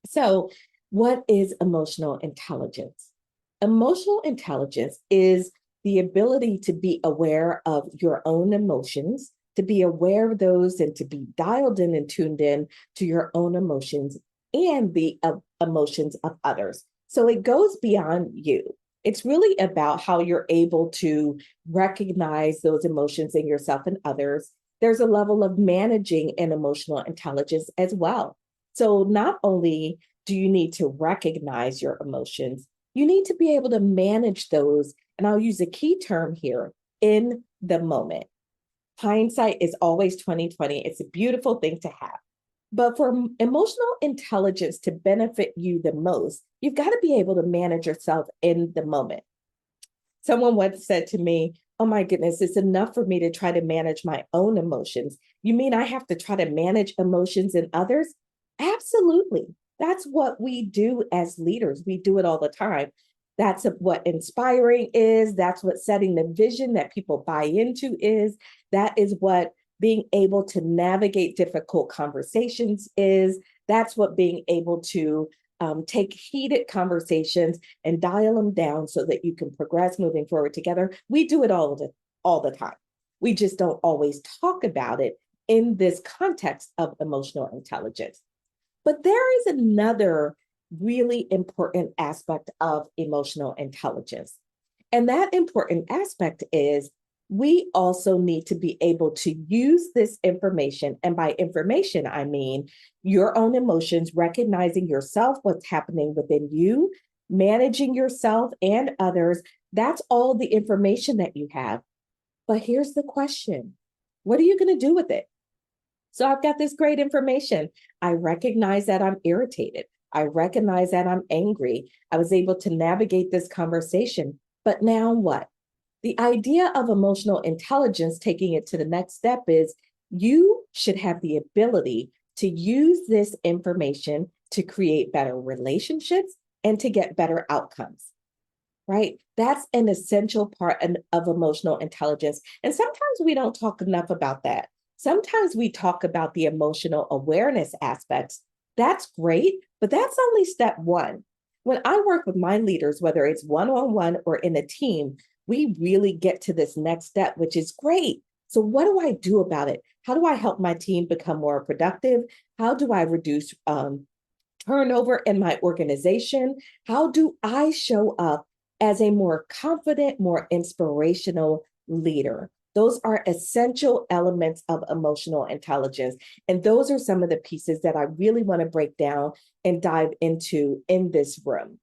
So, what is emotional intelligence? Emotional intelligence is the ability to be aware of your own emotions, to be aware of those, and to be dialed in and tuned in to your own emotions and the emotions of others. So, it goes beyond you. It's really about how you're able to recognize those emotions in yourself and others. There's a level of managing an emotional intelligence as well. So, not only do you need to recognize your emotions, you need to be able to manage those. And I'll use a key term here, in the moment. Hindsight is always 2020. It's a beautiful thing to have. But for emotional intelligence to benefit you the most, you've got to be able to manage yourself in the moment. Someone once said to me, "Oh my goodness, it's enough for me to try to manage my own emotions. You mean I have to try to manage emotions in others?" Absolutely. That's what we do as leaders. We do it all the time. That's what inspiring is. That's what setting the vision that people buy into is. That is what being able to navigate difficult conversations is. That's what being able to take heated conversations and dial them down so that you can progress moving forward together. We do it all the time. We just don't always talk about it in this context of emotional intelligence. But there is another really important aspect of emotional intelligence. And that important aspect is we also need to be able to use this information. And by information, I mean your own emotions, recognizing yourself, what's happening within you, managing yourself and others. That's all the information that you have. But here's the question: what are you going to do with it? So I've got this great information. I recognize that I'm irritated. I recognize that I'm angry. I was able to navigate this conversation. But now what? The idea of emotional intelligence, taking it to the next step, is you should have the ability to use this information to create better relationships and to get better outcomes, right? That's an essential part of emotional intelligence. And sometimes we don't talk enough about that. Sometimes we talk about the emotional awareness aspects. That's great, but that's only step one. When I work with my leaders, whether it's one on one or in a team, we really get to this next step, which is great. So, what do I do about it? How do I help my team become more productive? How do I reduce turnover in my organization? How do I show up as a more confident, more inspirational leader? Those are essential elements of emotional intelligence. And those are some of the pieces that I really want to break down and dive into in this room.